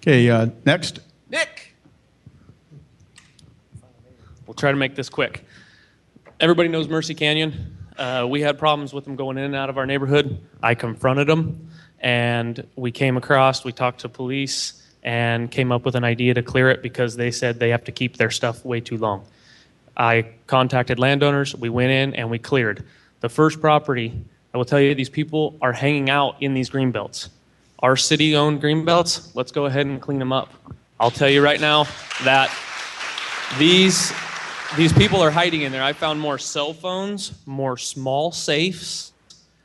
Okay, next. Nick. We'll try to make this quick. Everybody knows Mercy Canyon. We had problems with them going in and out of our neighborhood. I confronted them, and we talked to police, and came up with an idea to clear it because they said they have to keep their stuff way too long. I contacted landowners. We went in and we cleared. The first property, I will tell you, these people are hanging out in these green belts. Our city-owned green belts, let's go ahead and clean them up. I'll tell you right now that these people are hiding in there. I found more cell phones, more small safes,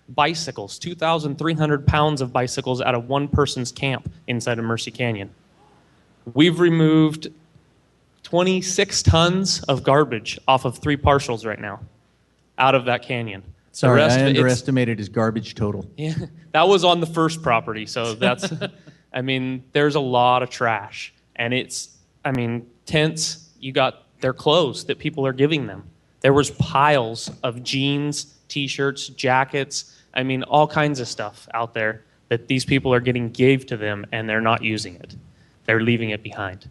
bicycles, 2,300 pounds of bicycles out of one person's camp inside of Mercy Canyon. We've removed 26 tons of garbage off of 3 parcels right now out of that canyon. Sorry, I underestimated his garbage total. Yeah, that was on the first property. So that's, I mean, there's a lot of trash. And tents, their clothes that people are giving them. There was piles of jeans, t-shirts, jackets, all kinds of stuff out there that these people are getting gave to them and they're not using it. They're leaving it behind.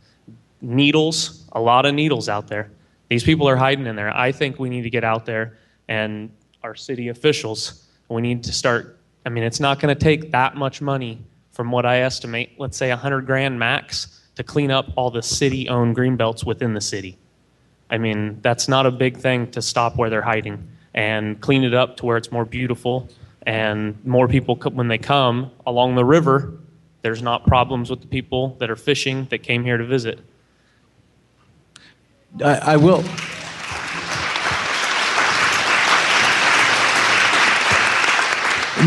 Needles, a lot of needles out there. These people are hiding in there. I think we need to get out there, and our city officials, we need to start, it's not gonna take that much money from what I estimate, let's say $100,000 max, to clean up all the city-owned green belts within the city. That's not a big thing to stop where they're hiding and clean it up to where it's more beautiful, and more people, when they come along the river, there's not problems with the people that are fishing that came here to visit. I will.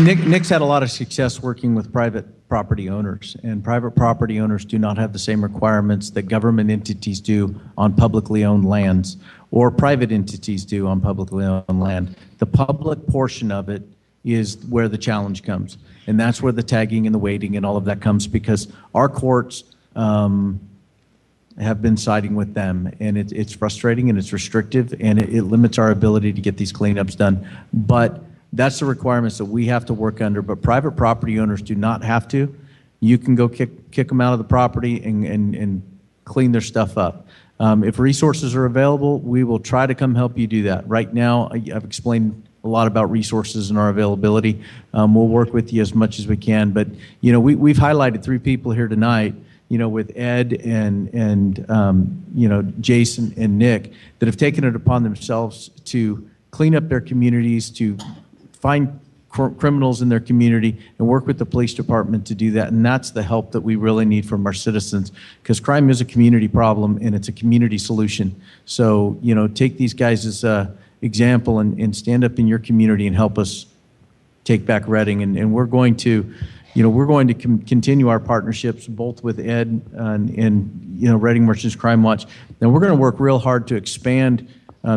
Nick's had a lot of success working with private property owners, and private property owners do not have the same requirements that government entities do on publicly owned lands, or private entities do on publicly owned land. The public portion of it is where the challenge comes, and that's where the tagging and the weighting and all of that comes, because our courts have been siding with them, and it's frustrating and it's restrictive, and it limits our ability to get these cleanups done. But that's the requirements that we have to work under, but private property owners do not have to. You can go kick them out of the property and clean their stuff up. If resources are available, we will try to come help you do that. Right now, I've explained a lot about resources and our availability. We'll work with you as much as we can, but we've highlighted 3 people here tonight, with Ed and Jason and Nick, that have taken it upon themselves to clean up their communities, to find criminals in their community, and work with the police department to do that. And that's the help that we really need from our citizens, because crime is a community problem and it's a community solution. So, take these guys as an example and stand up in your community and help us take back Reading. And we're going to continue our partnerships both with Ed and Reading Merchants Crime Watch. And we're going to work real hard to expand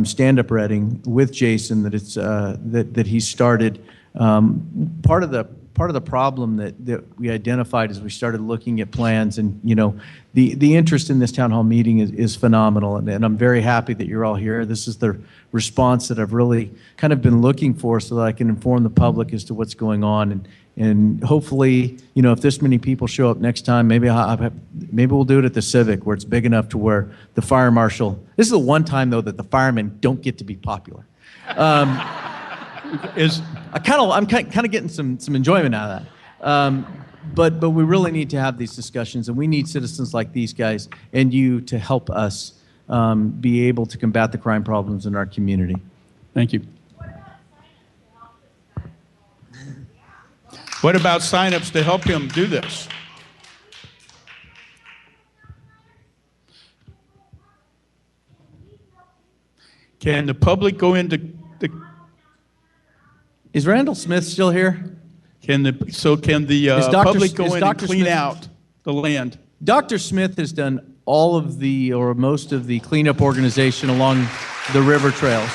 Stand Up Reading with Jason that he started. Part of the problem that we identified as we started looking at plans, and the interest in this town hall meeting is phenomenal, and I'm very happy that you're all here. This is the response that I've really kind of been looking for, so that I can inform the public as to what's going on, and hopefully, if this many people show up next time, maybe we'll do it at the Civic, where it's big enough to where the fire marshal. This is the one time though that the firemen don't get to be popular. I'm kind of getting some enjoyment out of that. But we really need to have these discussions, and we need citizens like these guys and you to help us be able to combat the crime problems in our community. Thank you. What about sign-ups to help him do this? Can the public go into the... Is Randall Smith still here? Can the public go in and clean out the land? Dr. Smith has done all of the, or most of the cleanup organization along the river trails.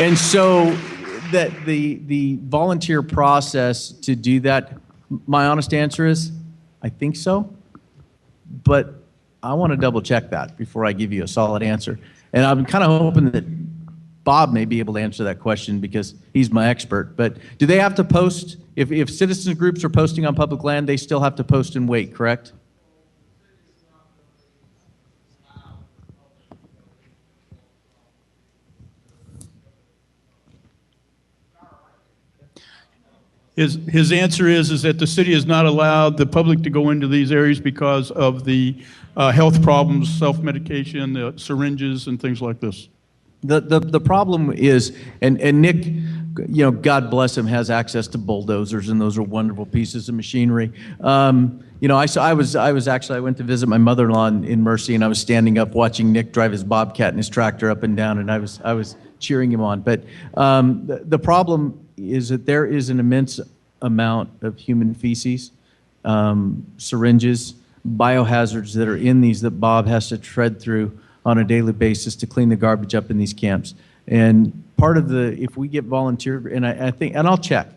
And so that the volunteer process to do that, my honest answer is, I think so, but I want to double check that before I give you a solid answer. And I'm kind of hoping that Bob may be able to answer that question because he's my expert. But do they have to post, if citizen groups are posting on public land, they still have to post and wait, correct? His answer is that the city has not allowed the public to go into these areas because of the health problems, self-medication, the syringes, and things like this. The problem is, and Nick, you know, God bless him, has access to bulldozers, and those are wonderful pieces of machinery. You know, I went to visit my mother-in-law in Mercy, and I was standing up watching Nick drive his Bobcat and his tractor up and down, and I was cheering him on. But the problem is that there is an immense amount of human feces, syringes, biohazards that are in these that Bob has to tread through on a daily basis to clean the garbage up in these camps. And part of if we get volunteer, and I think, and I'll check,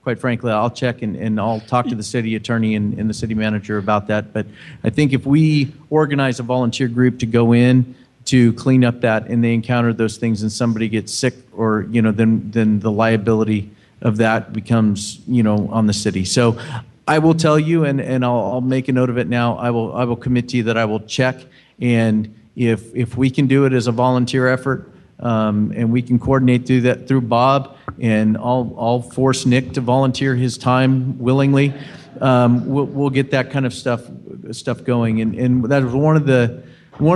quite frankly, I'll check and I'll talk to the city attorney and the city manager about that. But I think if we organize a volunteer group to go in to clean up that and they encounter those things and somebody gets sick or, you know, then the liability of that becomes, you know, on the city. So I will tell you, and I'll make a note of it now, I will commit to you that I will check, and if we can do it as a volunteer effort, and we can coordinate through Bob, and I'll force Nick to volunteer his time willingly, we'll get that kind of stuff going. And that was one of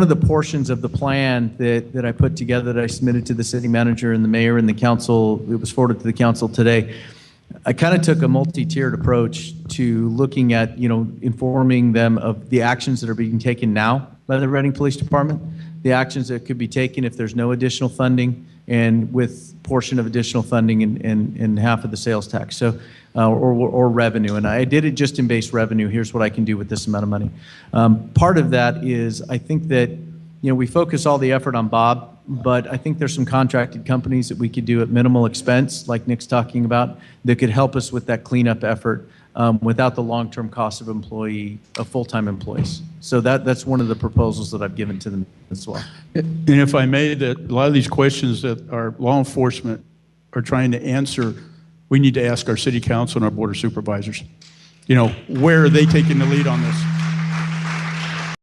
the portions of the plan that I put together that I submitted to the city manager and the mayor and the council. It was forwarded to the council today. I kind of took a multi-tiered approach to looking at, you know, informing them of the actions that are being taken now by the Reading Police Department, the actions that could be taken if there's no additional funding, and with portion of additional funding and half of the sales tax, so or revenue. And I did it just in base revenue. Here's what I can do with this amount of money. Part of that is I think that, you know, we focus all the effort on Bob, but I think there's some contracted companies that we could do at minimal expense, like Nick's talking about, that could help us with that cleanup effort without the long-term cost of full-time employees. So that's one of the proposals that I've given to them as well. And if I may, that a lot of these questions that our law enforcement are trying to answer, we need to ask our city council and our board of supervisors. You know, where are they taking the lead on this?